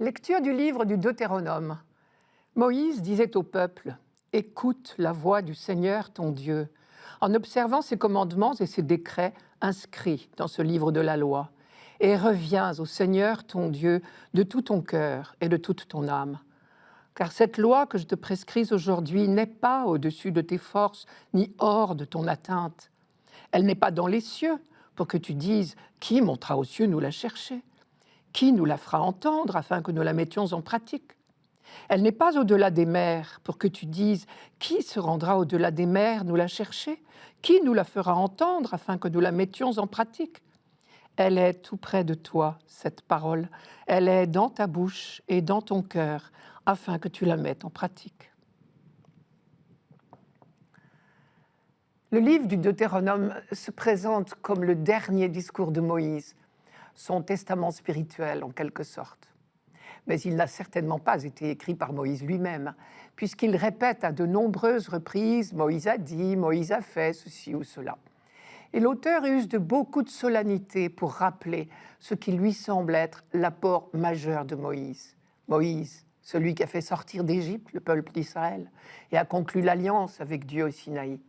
Lecture du livre du Deutéronome. Moïse disait au peuple : « Écoute la voix du Seigneur ton Dieu, en observant ses commandements et ses décrets inscrits dans ce livre de la loi. Et reviens au Seigneur ton Dieu de tout ton cœur et de toute ton âme. Car cette loi que je te prescris aujourd'hui n'est pas au-dessus de tes forces, ni hors de ton atteinte. Elle n'est pas dans les cieux, pour que tu dises : qui montera aux cieux nous la chercher ? Qui nous la fera entendre afin que nous la mettions en pratique ? Elle n'est pas au-delà des mers, pour que tu dises : qui se rendra au-delà des mers nous la chercher ? Qui nous la fera entendre afin que nous la mettions en pratique ? Elle est tout près de toi, cette parole. Elle est dans ta bouche et dans ton cœur, afin que tu la mettes en pratique. » Le livre du Deutéronome se présente comme le dernier discours de Moïse, son testament spirituel en quelque sorte. Mais il n'a certainement pas été écrit par Moïse lui-même, puisqu'il répète à de nombreuses reprises « Moïse a dit »,« Moïse a fait ceci ou cela ». Et l'auteur use de beaucoup de solennité pour rappeler ce qui lui semble être l'apport majeur de Moïse. Moïse, celui qui a fait sortir d'Égypte le peuple d'Israël et a conclu l'alliance avec Dieu au Sinaï.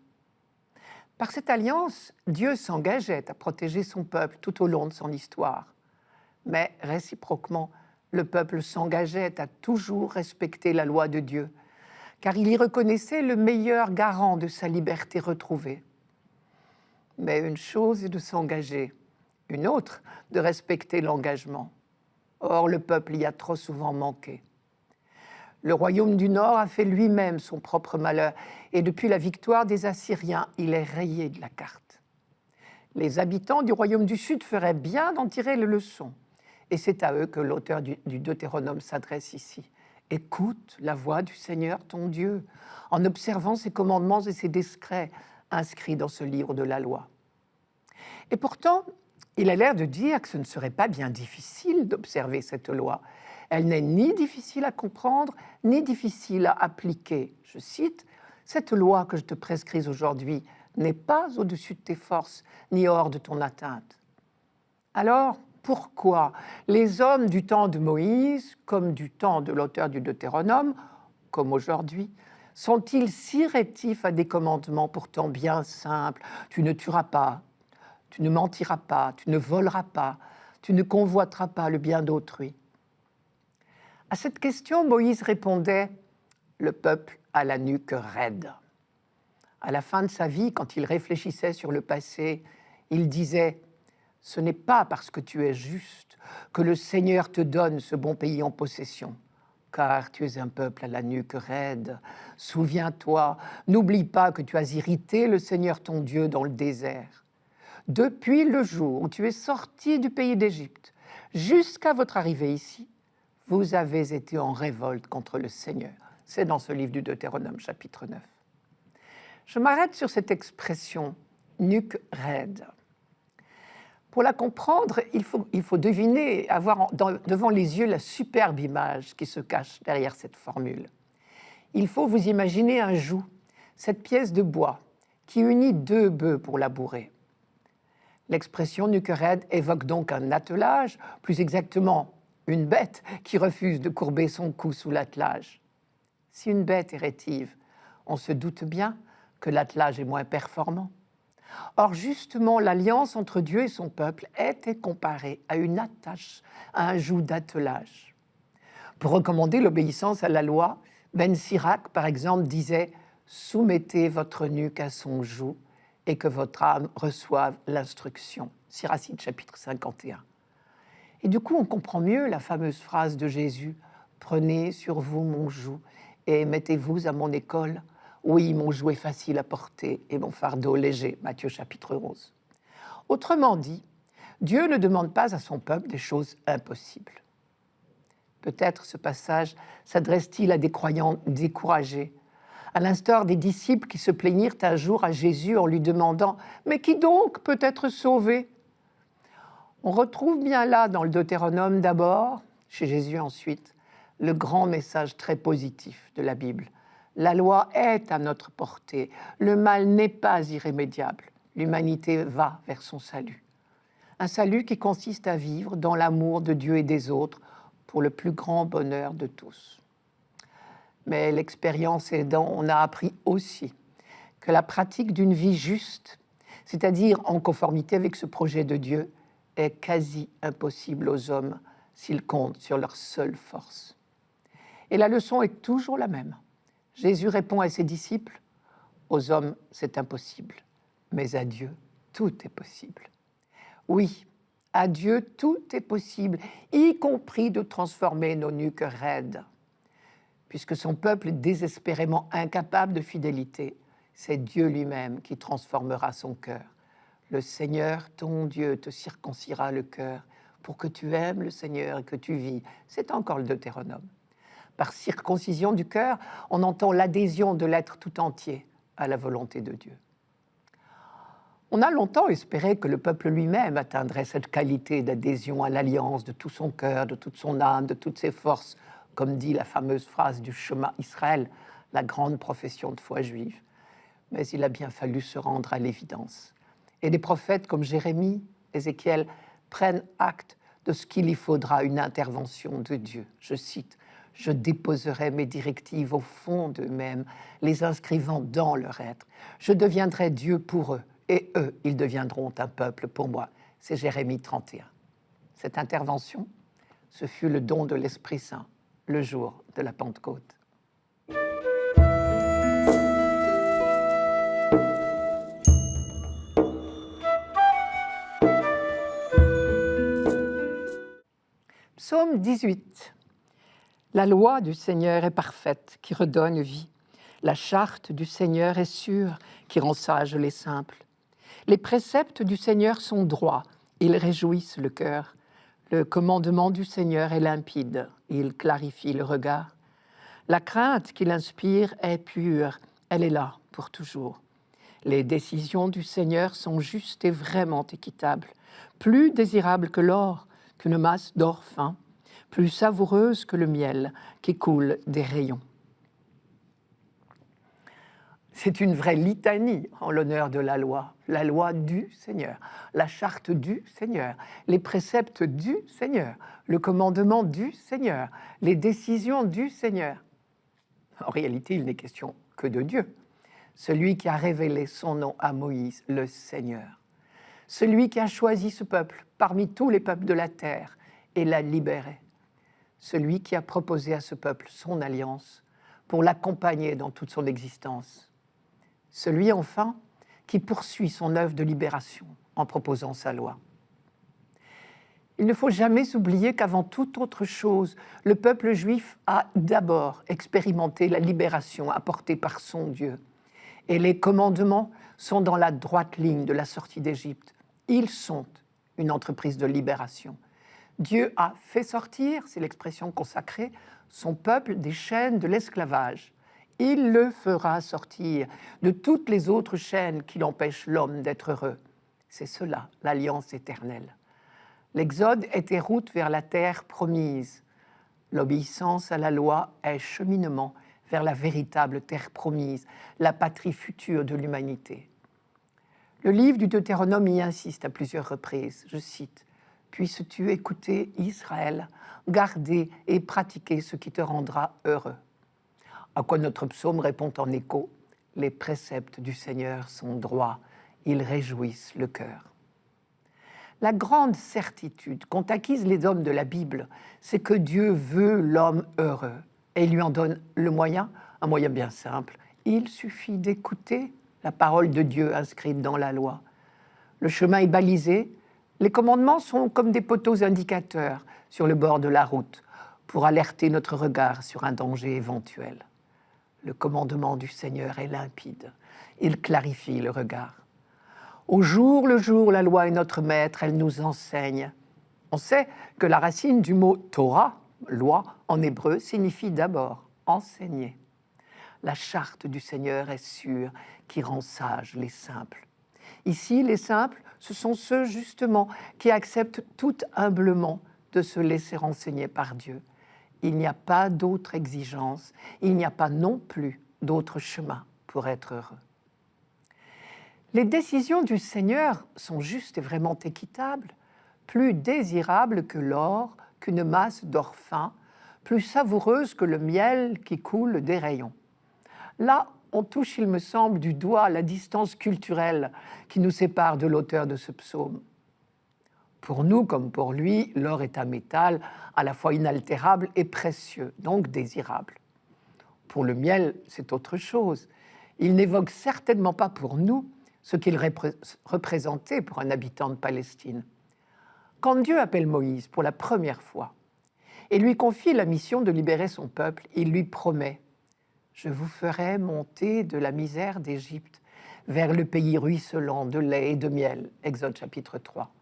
Par cette alliance, Dieu s'engageait à protéger son peuple tout au long de son histoire. Mais réciproquement, le peuple s'engageait à toujours respecter la loi de Dieu, car il y reconnaissait le meilleur garant de sa liberté retrouvée. Mais une chose est de s'engager, une autre de respecter l'engagement. Or, le peuple y a trop souvent manqué. Le royaume du Nord a fait lui-même son propre malheur, et depuis la victoire des Assyriens, il est rayé de la carte. Les habitants du royaume du Sud feraient bien d'en tirer les leçons, et c'est à eux que l'auteur du Deutéronome s'adresse ici. « Écoute la voix du Seigneur ton Dieu, en observant ses commandements et ses décrets inscrits dans ce livre de la loi. » Et pourtant, il a l'air de dire que ce ne serait pas bien difficile d'observer cette loi. Elle n'est ni difficile à comprendre, ni difficile à appliquer. Je cite : « Cette loi que je te prescris aujourd'hui n'est pas au-dessus de tes forces, ni hors de ton atteinte. » Alors, pourquoi les hommes du temps de Moïse, comme du temps de l'auteur du Deutéronome, comme aujourd'hui, sont-ils si rétifs à des commandements pourtant bien simples ? Tu ne tueras pas, tu ne mentiras pas, tu ne voleras pas, tu ne convoiteras pas le bien d'autrui. À cette question, Moïse répondait : le peuple a la nuque raide. À la fin de sa vie, quand il réfléchissait sur le passé, il disait : ce n'est pas parce que tu es juste que le Seigneur te donne ce bon pays en possession, car tu es un peuple à la nuque raide. Souviens-toi, n'oublie pas que tu as irrité le Seigneur ton Dieu dans le désert. Depuis le jour où tu es sorti du pays d'Égypte jusqu'à votre arrivée ici, vous avez été en révolte contre le Seigneur. C'est dans ce livre du Deutéronome, chapitre 9. Je m'arrête sur cette expression « nuque raide ». Pour la comprendre, il faut deviner, avoir devant les yeux la superbe image qui se cache derrière cette formule. Il faut vous imaginer un joug, cette pièce de bois qui unit deux bœufs pour labourer. L'expression nuque raide évoque donc un attelage, plus exactement une bête qui refuse de courber son cou sous l'attelage. Si une bête est rétive, on se doute bien que l'attelage est moins performant. Or, justement, l'alliance entre Dieu et son peuple était comparée à une attache, à un joug d'attelage. Pour recommander l'obéissance à la loi, Ben Sirac, par exemple, disait « Soumettez votre nuque à son joug et que votre âme reçoive l'instruction ». Siracide, chapitre 51. Et du coup, on comprend mieux la fameuse phrase de Jésus « Prenez sur vous mon joug et mettez-vous à mon école. Oui, mon joug est facile à porter et mon fardeau léger. » Matthieu chapitre 11. Autrement dit, Dieu ne demande pas à son peuple des choses impossibles. Peut-être ce passage s'adresse-t-il à des croyants découragés, à l'instar des disciples qui se plaignirent un jour à Jésus en lui demandant « Mais qui donc peut être sauvé ?» On retrouve bien là, dans le Deutéronome d'abord, chez Jésus ensuite, le grand message très positif de la Bible. La loi est à notre portée, le mal n'est pas irrémédiable, l'humanité va vers son salut. Un salut qui consiste à vivre dans l'amour de Dieu et des autres, pour le plus grand bonheur de tous. Mais l'expérience aidant, on a appris aussi que la pratique d'une vie juste, c'est-à-dire en conformité avec ce projet de Dieu, est quasi impossible aux hommes s'ils comptent sur leur seule force. Et la leçon est toujours la même. Jésus répond à ses disciples, « Aux hommes, c'est impossible, mais à Dieu, tout est possible. » Oui, à Dieu, tout est possible, y compris de transformer nos nuques raides. Puisque son peuple est désespérément incapable de fidélité, c'est Dieu lui-même qui transformera son cœur. Le Seigneur, ton Dieu, te circoncira le cœur pour que tu aimes le Seigneur et que tu vis. C'est encore le Deutéronome. Par circoncision du cœur, on entend l'adhésion de l'être tout entier à la volonté de Dieu. On a longtemps espéré que le peuple lui-même atteindrait cette qualité d'adhésion à l'alliance de tout son cœur, de toute son âme, de toutes ses forces, comme dit la fameuse phrase du Shema Israël, la grande profession de foi juive. Mais il a bien fallu se rendre à l'évidence. Et des prophètes comme Jérémie, Ézéchiel prennent acte de ce qu'il y faudra une intervention de Dieu. Je cite, « Je déposerai mes directives au fond d'eux-mêmes, les inscrivant dans leur être. Je deviendrai Dieu pour eux, et eux, ils deviendront un peuple pour moi. » C'est Jérémie 31. Cette intervention, ce fut le don de l'Esprit Saint, le jour de la Pentecôte. Psaume 18. La loi du Seigneur est parfaite, qui redonne vie. La charte du Seigneur est sûre, qui rend sages les simples. Les préceptes du Seigneur sont droits, ils réjouissent le cœur. Le commandement du Seigneur est limpide, il clarifie le regard. La crainte qu'il inspire est pure, elle est là pour toujours. Les décisions du Seigneur sont justes et vraiment équitables, plus désirables que l'or, qu'une masse d'or fin, plus savoureuse que le miel qui coule des rayons. C'est une vraie litanie en l'honneur de la loi du Seigneur, la charte du Seigneur, les préceptes du Seigneur, le commandement du Seigneur, les décisions du Seigneur. En réalité, il n'est question que de Dieu, celui qui a révélé son nom à Moïse, le Seigneur, celui qui a choisi ce peuple parmi tous les peuples de la terre et l'a libéré, celui qui a proposé à ce peuple son alliance pour l'accompagner dans toute son existence, celui enfin qui poursuit son œuvre de libération en proposant sa loi. Il ne faut jamais oublier qu'avant toute autre chose, le peuple juif a d'abord expérimenté la libération apportée par son Dieu. Et les commandements sont dans la droite ligne de la sortie d'Égypte. Ils sont une entreprise de libération. Dieu a fait sortir, c'est l'expression consacrée, son peuple des chaînes de l'esclavage. Il le fera sortir de toutes les autres chaînes qui l'empêchent l'homme d'être heureux. C'est cela, l'alliance éternelle. L'Exode était route vers la terre promise. L'obéissance à la loi est cheminement vers la véritable terre promise, la patrie future de l'humanité. Le livre du Deutéronome y insiste à plusieurs reprises. Je cite, « Puisses-tu écouter, Israël, garder et pratiquer ce qui te rendra heureux. » À quoi notre psaume répond en écho, « Les préceptes du Seigneur sont droits, ils réjouissent le cœur. » La grande certitude qu'ont acquise les hommes de la Bible, c'est que Dieu veut l'homme heureux et il lui en donne le moyen, un moyen bien simple. Il suffit d'écouter la parole de Dieu inscrite dans la loi. Le chemin est balisé, les commandements sont comme des poteaux indicateurs sur le bord de la route pour alerter notre regard sur un danger éventuel. Le commandement du Seigneur est limpide, il clarifie le regard. Au jour le jour, la loi est notre maître, elle nous enseigne. On sait que la racine du mot Torah, loi, en hébreu, signifie d'abord enseigner. La charte du Seigneur est sûre, qui rend sages les simples. Ici, les simples, ce sont ceux justement qui acceptent tout humblement de se laisser enseigner par Dieu. Il n'y a pas d'autre exigence, il n'y a pas non plus d'autre chemin pour être heureux. Les décisions du Seigneur sont justes et vraiment équitables, plus désirables que l'or, qu'une masse d'or fin, plus savoureuse que le miel qui coule des rayons. Là, on touche, il me semble, du doigt la distance culturelle qui nous sépare de l'auteur de ce psaume. Pour nous, comme pour lui, l'or est un métal à la fois inaltérable et précieux, donc désirable. Pour le miel, c'est autre chose. Il n'évoque certainement pas pour nous ce qu'il représentait pour un habitant de Palestine. Quand Dieu appelle Moïse pour la première fois et lui confie la mission de libérer son peuple, il lui promet « Je vous ferai monter de la misère d'Égypte vers le pays ruisselant de lait et de miel » Exode chapitre 3.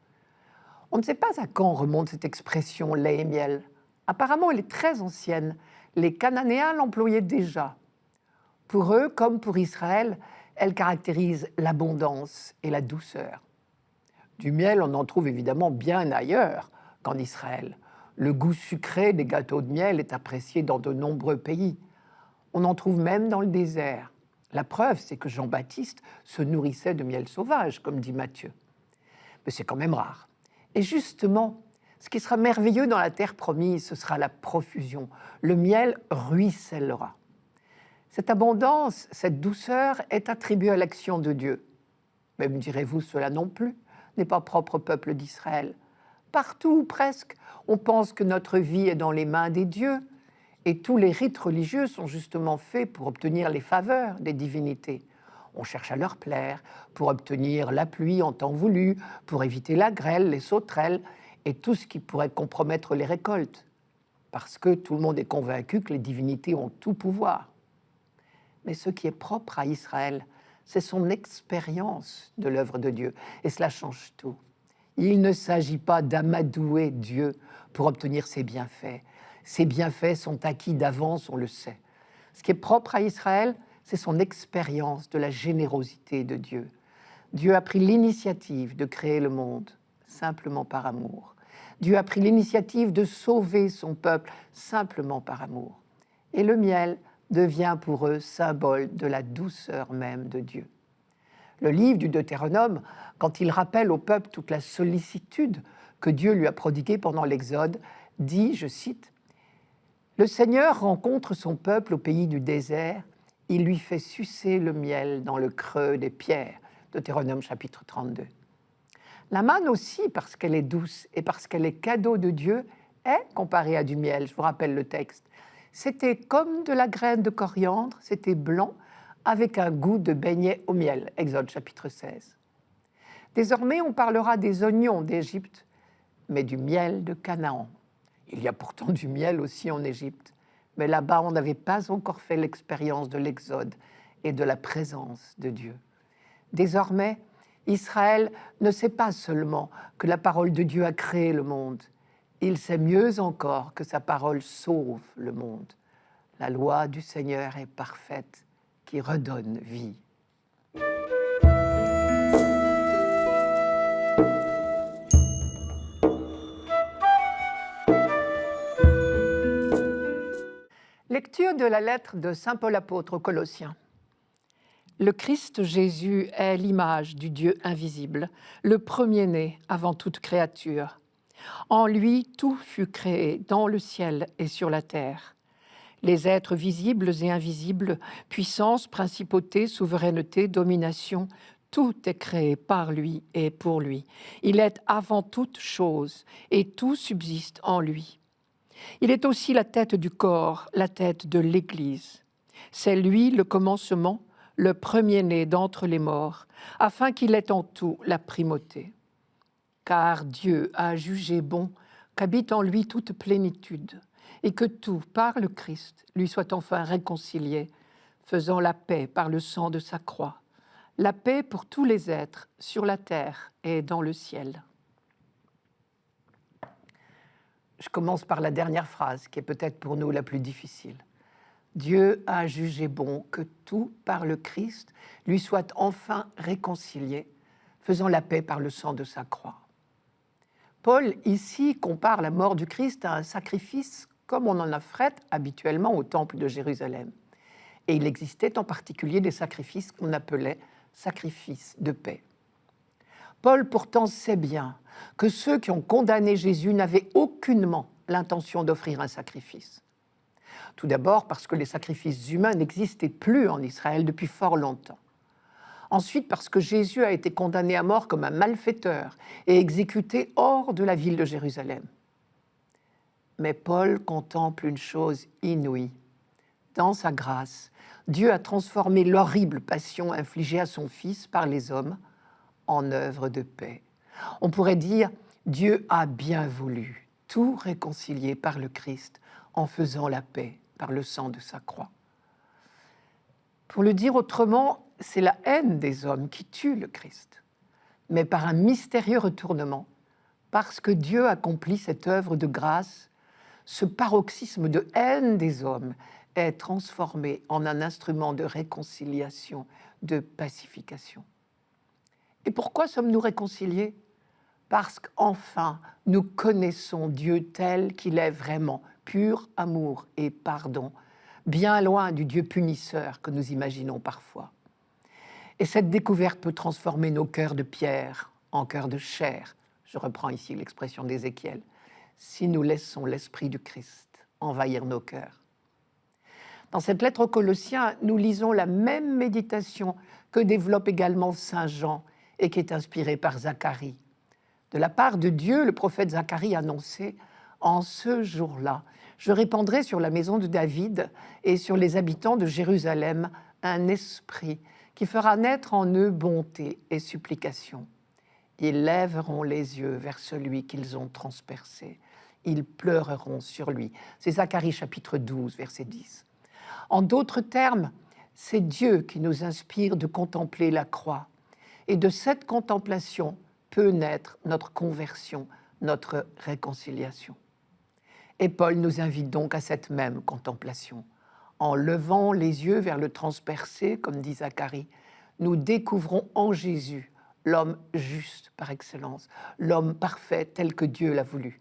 On ne sait pas à quand remonte cette expression « lait et miel ». Apparemment, elle est très ancienne. Les Cananéens l'employaient déjà. Pour eux, comme pour Israël, elle caractérise l'abondance et la douceur. Du miel, on en trouve évidemment bien ailleurs qu'en Israël. Le goût sucré des gâteaux de miel est apprécié dans de nombreux pays. On en trouve même dans le désert. La preuve, c'est que Jean-Baptiste se nourrissait de miel sauvage, comme dit Matthieu. Mais c'est quand même rare. Et justement, ce qui sera merveilleux dans la terre promise, ce sera la profusion. Le miel ruissellera. Cette abondance, cette douceur est attribuée à l'action de Dieu. Mais me direz-vous, cela non plus n'est pas propre au peuple d'Israël. Partout, ou presque, on pense que notre vie est dans les mains des dieux, et tous les rites religieux sont justement faits pour obtenir les faveurs des divinités. On cherche à leur plaire, pour obtenir la pluie en temps voulu, pour éviter la grêle, les sauterelles, et tout ce qui pourrait compromettre les récoltes, parce que tout le monde est convaincu que les divinités ont tout pouvoir. Mais ce qui est propre à Israël, c'est son expérience de l'œuvre de Dieu, et cela change tout. Il ne s'agit pas d'amadouer Dieu pour obtenir ses bienfaits. Ses bienfaits sont acquis d'avance, on le sait. Ce qui est propre à Israël, c'est son expérience de la générosité de Dieu. Dieu a pris l'initiative de créer le monde, simplement par amour. Dieu a pris l'initiative de sauver son peuple, simplement par amour. Et le miel devient pour eux symbole de la douceur même de Dieu. Le livre du Deutéronome, quand il rappelle au peuple toute la sollicitude que Dieu lui a prodiguée pendant l'Exode, dit, je cite, « Le Seigneur rencontre son peuple au pays du désert, il lui fait sucer le miel dans le creux des pierres. » Deutéronome chapitre 32. La manne aussi, parce qu'elle est douce et parce qu'elle est cadeau de Dieu, est comparée à du miel. Je vous rappelle le texte. C'était comme de la graine de coriandre, c'était blanc, avec un goût de beignet au miel. Exode chapitre 16. Désormais, on parlera des oignons d'Égypte, mais du miel de Canaan. Il y a pourtant du miel aussi en Égypte, mais là-bas, on n'avait pas encore fait l'expérience de l'Exode et de la présence de Dieu. Désormais, Israël ne sait pas seulement que la parole de Dieu a créé le monde, il sait mieux encore que sa parole sauve le monde. La loi du Seigneur est parfaite, qui redonne vie. Lecture de la lettre de saint Paul apôtre aux Colossiens. Le Christ Jésus est l'image du Dieu invisible, le premier-né avant toute créature. En lui, tout fut créé dans le ciel et sur la terre. Les êtres visibles et invisibles, puissance, principauté, souveraineté, domination, tout est créé par lui et pour lui. Il est avant toute chose et tout subsiste en lui. Il est aussi la tête du corps, la tête de l'Église. C'est lui le commencement, le premier-né d'entre les morts, afin qu'il ait en tout la primauté. Car Dieu a jugé bon qu'habite en lui toute plénitude, et que tout, par le Christ, lui soit enfin réconcilié, faisant la paix par le sang de sa croix, la paix pour tous les êtres sur la terre et dans le ciel. Je commence par la dernière phrase, qui est peut-être pour nous la plus difficile. Dieu a jugé bon que tout, par le Christ, lui soit enfin réconcilié, faisant la paix par le sang de sa croix. Paul, ici, compare la mort du Christ à un sacrifice comme on en offrait habituellement au temple de Jérusalem. Et il existait en particulier des sacrifices qu'on appelait sacrifices de paix. Paul pourtant sait bien que ceux qui ont condamné Jésus n'avaient aucunement l'intention d'offrir un sacrifice. Tout d'abord parce que les sacrifices humains n'existaient plus en Israël depuis fort longtemps. Ensuite parce que Jésus a été condamné à mort comme un malfaiteur et exécuté hors de la ville de Jérusalem. Mais Paul contemple une chose inouïe. Dans sa grâce, Dieu a transformé l'horrible passion infligée à son Fils par les hommes en œuvre de paix. On pourrait dire, Dieu a bien voulu tout réconcilier par le Christ en faisant la paix par le sang de sa croix. Pour le dire autrement, c'est la haine des hommes qui tue le Christ, mais par un mystérieux retournement, parce que Dieu accomplit cette œuvre de grâce, ce paroxysme de haine des hommes est transformé en un instrument de réconciliation, de pacification. Et pourquoi sommes-nous réconciliés ? Parce qu'enfin, nous connaissons Dieu tel qu'il est vraiment, pur amour et pardon, bien loin du Dieu punisseur que nous imaginons parfois. Et cette découverte peut transformer nos cœurs de pierre en cœurs de chair, je reprends ici l'expression d'Ézéchiel, si nous laissons l'Esprit du Christ envahir nos cœurs. Dans cette lettre aux Colossiens, nous lisons la même méditation que développe également Saint Jean et qui est inspirée par Zacharie. De la part de Dieu, le prophète Zacharie annonçait « En ce jour-là, je répandrai sur la maison de David et sur les habitants de Jérusalem un esprit qui fera naître en eux bonté et supplication. Ils lèveront les yeux vers celui qu'ils ont transpercé. Ils pleureront sur lui. » C'est Zacharie chapitre 12, verset 10. En d'autres termes, c'est Dieu qui nous inspire de contempler la croix. Et de cette contemplation peut naître notre conversion, notre réconciliation. Et Paul nous invite donc à cette même contemplation. En levant les yeux vers le transpercé, comme dit Zacharie, nous découvrons en Jésus l'homme juste par excellence, l'homme parfait tel que Dieu l'a voulu.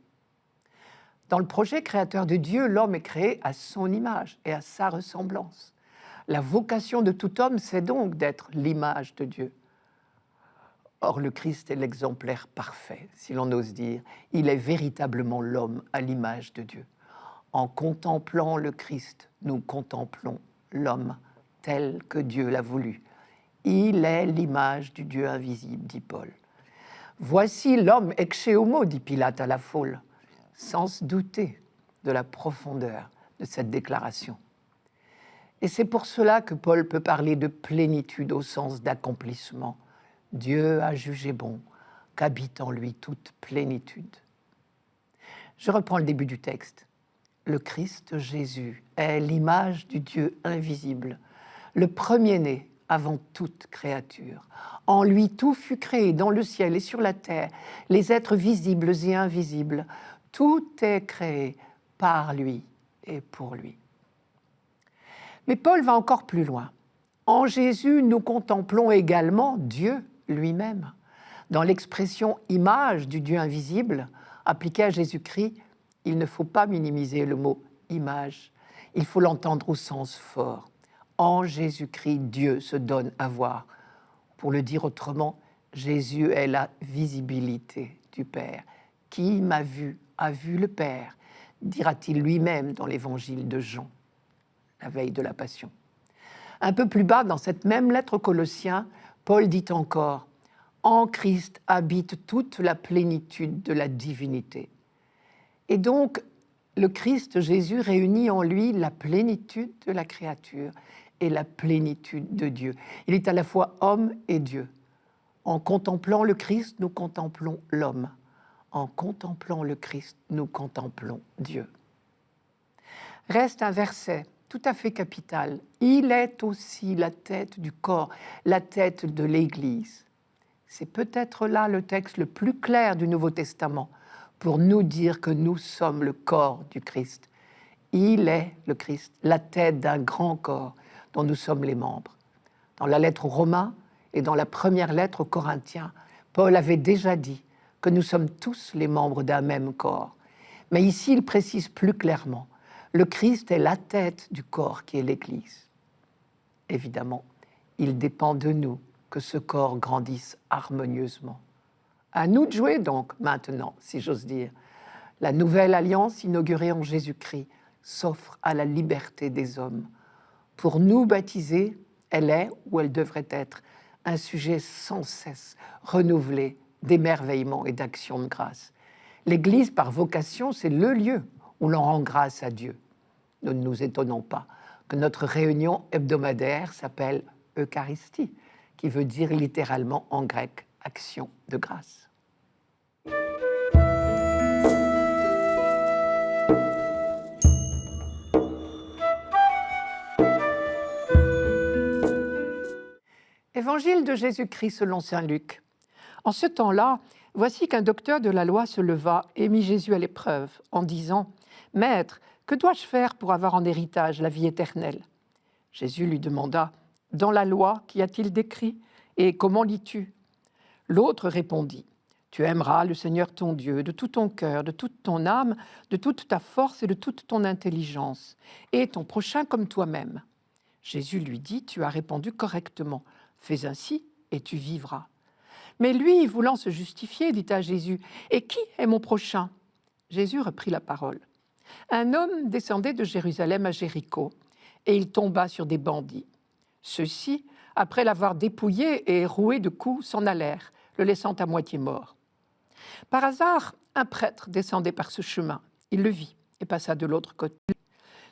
Dans le projet créateur de Dieu, l'homme est créé à son image et à sa ressemblance. La vocation de tout homme, c'est donc d'être l'image de Dieu. Or, le Christ est l'exemplaire parfait, si l'on ose dire. Il est véritablement l'homme à l'image de Dieu. En contemplant le Christ, nous contemplons l'homme tel que Dieu l'a voulu. Il est l'image du Dieu invisible, dit Paul. Voici l'homme ecce homo, dit Pilate à la foule, sans se douter de la profondeur de cette déclaration. Et c'est pour cela que Paul peut parler de plénitude au sens d'accomplissement. Dieu a jugé bon qu'habite en lui toute plénitude. Je reprends le début du texte. Le Christ Jésus est l'image du Dieu invisible, le premier-né avant toute créature. En lui, tout fut créé dans le ciel et sur la terre, les êtres visibles et invisibles. Tout est créé par lui et pour lui. Mais Paul va encore plus loin. En Jésus, nous contemplons également Dieu lui-même. Dans l'expression « image du Dieu invisible », appliquée à Jésus-Christ, il ne faut pas minimiser le mot « image », il faut l'entendre au sens fort. En Jésus-Christ, Dieu se donne à voir. Pour le dire autrement, Jésus est la visibilité du Père. Qui m'a vu a vu le Père, dira-t-il lui-même dans l'évangile de Jean, la veille de la Passion. Un peu plus bas, dans cette même lettre aux Colossiens, Paul dit encore « En Christ habite toute la plénitude de la divinité ». Et donc, le Christ Jésus réunit en lui la plénitude de la créature et la plénitude de Dieu. Il est à la fois homme et Dieu. En contemplant le Christ, nous contemplons l'homme. En contemplant le Christ, nous contemplons Dieu. Reste un verset tout à fait capital. Il est aussi la tête du corps, la tête de l'Église. C'est peut-être là le texte le plus clair du Nouveau Testament pour nous dire que nous sommes le corps du Christ. Il est, le Christ, la tête d'un grand corps dont nous sommes les membres. Dans la lettre aux Romains et dans la première lettre aux Corinthiens, Paul avait déjà dit que nous sommes tous les membres d'un même corps. Mais ici, il précise plus clairement. Le Christ est la tête du corps qui est l'Église. Évidemment, il dépend de nous que ce corps grandisse harmonieusement. À nous de jouer donc maintenant, si j'ose dire, La nouvelle alliance inaugurée en Jésus-Christ s'offre à la liberté des hommes. Pour nous baptisés, elle est, ou elle devrait être, un sujet sans cesse renouvelé d'émerveillement et d'action de grâce. L'Église, par vocation, c'est le lieu où l'on rend grâce à Dieu. Nous ne nous étonnons pas que notre réunion hebdomadaire s'appelle Eucharistie, qui veut dire littéralement en grec « action de grâce ». Évangile de Jésus-Christ selon saint Luc. En ce temps-là, voici qu'un docteur de la loi se leva et mit Jésus à l'épreuve en disant « Maître, que dois-je faire pour avoir en héritage la vie éternelle ?» Jésus lui demanda « Dans la loi, qu'y a-t-il d'écrit et comment lis-tu » L'autre répondit « Tu aimeras le Seigneur ton Dieu de tout ton cœur, de toute ton âme, de toute ta force et de toute ton intelligence, et ton prochain comme toi-même. » Jésus lui dit « Tu as répondu correctement. Fais ainsi et tu vivras. » Mais lui, voulant se justifier, dit à Jésus, « Et qui est mon prochain ?» Jésus reprit la parole. Un homme descendait de Jérusalem à Jéricho, et il tomba sur des bandits. Ceux-ci, après l'avoir dépouillé et roué de coups, s'en allèrent, le laissant à moitié mort. Par hasard, un prêtre descendait par ce chemin. Il le vit et passa de l'autre côté.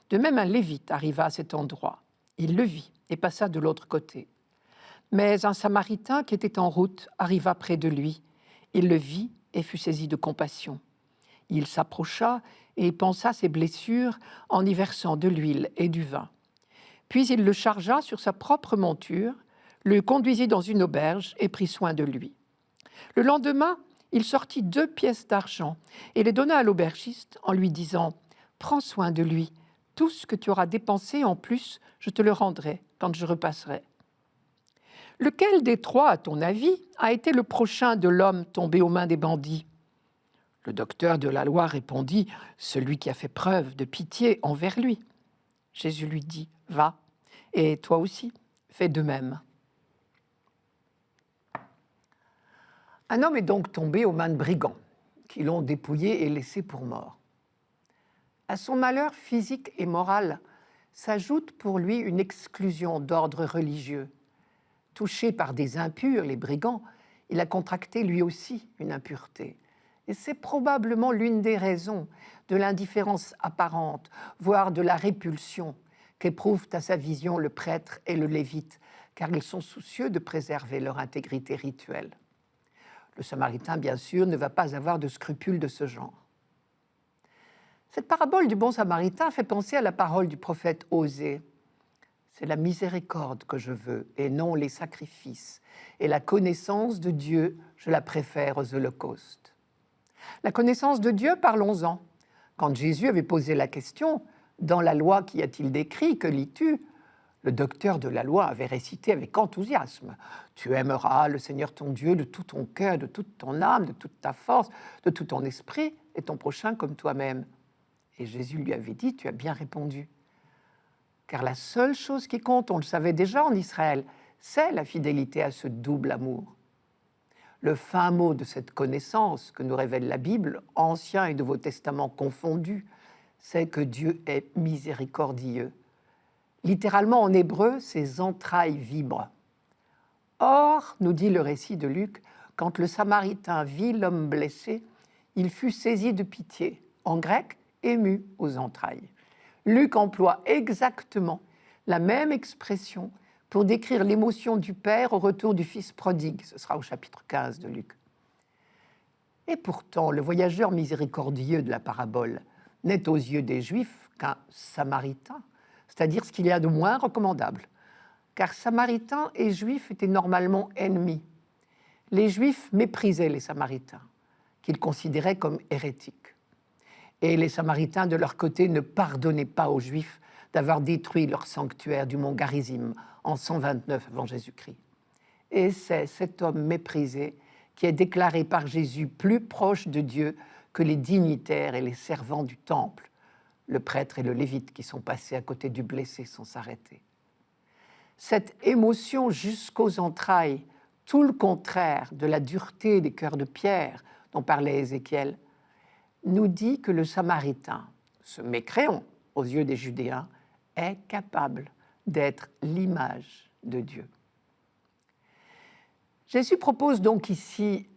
De même, un lévite arriva à cet endroit. Il le vit et passa de l'autre côté. Mais un Samaritain qui était en route arriva près de lui. Il le vit et fut saisi de compassion. Il s'approcha et pansa ses blessures en y versant de l'huile et du vin. Puis il le chargea sur sa propre monture, le conduisit dans une auberge et prit soin de lui. Le lendemain, il sortit 2 pièces d'argent et les donna à l'aubergiste en lui disant « Prends soin de lui, tout ce que tu auras dépensé en plus, je te le rendrai quand je repasserai. » Lequel des 3, à ton avis, a été le prochain de l'homme tombé aux mains des bandits ? Le docteur de la loi répondit « Celui qui a fait preuve de pitié envers lui. » Jésus lui dit « Va, et toi aussi, fais de même. » Un homme est donc tombé aux mains de brigands, qui l'ont dépouillé et laissé pour mort. À son malheur physique et moral s'ajoute pour lui une exclusion d'ordre religieux. Touché par des impurs, les brigands, il a contracté lui aussi une impureté. Et c'est probablement l'une des raisons de l'indifférence apparente, voire de la répulsion qu'éprouvent à sa vision le prêtre et le lévite, car ils sont soucieux de préserver leur intégrité rituelle. Le Samaritain, bien sûr, ne va pas avoir de scrupules de ce genre. Cette parabole du bon Samaritain fait penser à la parole du prophète Osée. C'est la miséricorde que je veux, et non les sacrifices. Et la connaissance de Dieu, je la préfère aux holocaustes. La connaissance de Dieu, parlons-en. Quand Jésus avait posé la question, « Dans la loi, qu'y a-t-il d'écrit? Que lis-tu » Le docteur de la loi avait récité avec enthousiasme « Tu aimeras le Seigneur ton Dieu de tout ton cœur, de toute ton âme, de toute ta force, de tout ton esprit, et ton prochain comme toi-même. » Et Jésus lui avait dit « Tu as bien répondu. » Car la seule chose qui compte, on le savait déjà en Israël, c'est la fidélité à ce double amour. Le fin mot de cette connaissance que nous révèle la Bible, Ancien et Nouveau Testament confondus, c'est que Dieu est miséricordieux. Littéralement en hébreu, ses entrailles vibrent. Or, nous dit le récit de Luc, quand le Samaritain vit l'homme blessé, il fut saisi de pitié, en grec, ému aux entrailles. Luc emploie exactement la même expression pour décrire l'émotion du père au retour du fils prodigue. Ce sera au chapitre 15 de Luc. Et pourtant, le voyageur miséricordieux de la parabole n'est aux yeux des Juifs qu'un Samaritain, c'est-à-dire ce qu'il y a de moins recommandable, car Samaritains et Juifs étaient normalement ennemis. Les Juifs méprisaient les Samaritains, qu'ils considéraient comme hérétiques. Et les Samaritains, de leur côté, ne pardonnaient pas aux Juifs d'avoir détruit leur sanctuaire du mont Garizim en 129 avant Jésus-Christ. Et c'est cet homme méprisé qui est déclaré par Jésus plus proche de Dieu que les dignitaires et les servants du temple, le prêtre et le lévite qui sont passés à côté du blessé sans s'arrêter. Cette émotion jusqu'aux entrailles, tout le contraire de la dureté des cœurs de pierre dont parlait Ézéchiel, nous dit que le Samaritain, ce mécréant aux yeux des Judéens, est capable d'être l'image de Dieu. Jésus propose donc ici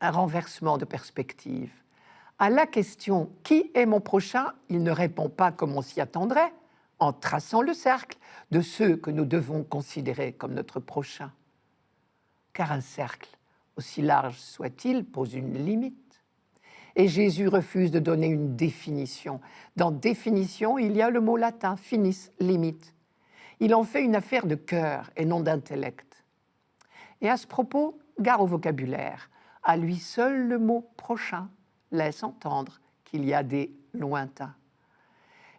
un renversement de perspective. À la question « Qui est mon prochain ?», il ne répond pas comme on s'y attendrait, en traçant le cercle de ceux que nous devons considérer comme notre prochain. Car un cercle, aussi large soit-il, pose une limite. Et Jésus refuse de donner une définition. Dans définition, il y a le mot latin, finis, limite. Il en fait une affaire de cœur et non d'intellect. Et à ce propos, gare au vocabulaire. À lui seul, le mot prochain laisse entendre qu'il y a des lointains.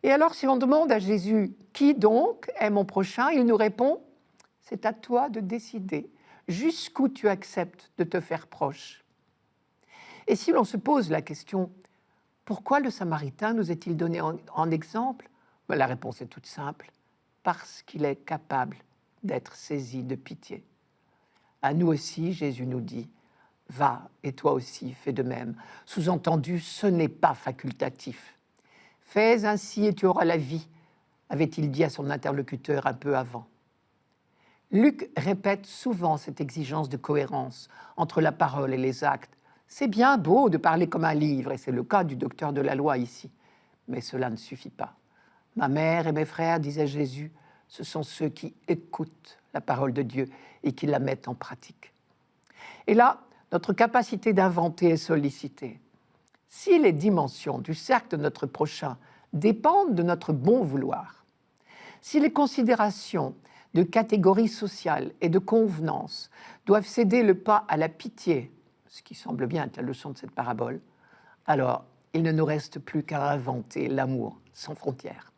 Et alors, si on demande à Jésus « Qui donc est mon prochain ?», il nous répond « C'est à toi de décider jusqu'où tu acceptes de te faire proche. » Et si l'on se pose la question « Pourquoi le Samaritain nous est-il donné en exemple ?» La réponse est toute simple « Parce qu'il est capable d'être saisi de pitié. » À nous aussi, Jésus nous dit « Va, et toi aussi, fais de même. » Sous-entendu, ce n'est pas facultatif. « Fais ainsi et tu auras la vie », avait-il dit à son interlocuteur un peu avant. Luc répète souvent cette exigence de cohérence entre la parole et les actes. C'est bien beau de parler comme un livre, et c'est le cas du docteur de la loi ici, mais cela ne suffit pas. Ma mère et mes frères, disait Jésus, ce sont ceux qui écoutent la parole de Dieu et qui la mettent en pratique. Et là, notre capacité d'inventer est sollicitée. Si les dimensions du cercle de notre prochain dépendent de notre bon vouloir, si les considérations de catégorie sociale et de convenance doivent céder le pas à la pitié, ce qui semble bien être la leçon de cette parabole, alors il ne nous reste plus qu'à inventer l'amour sans frontières.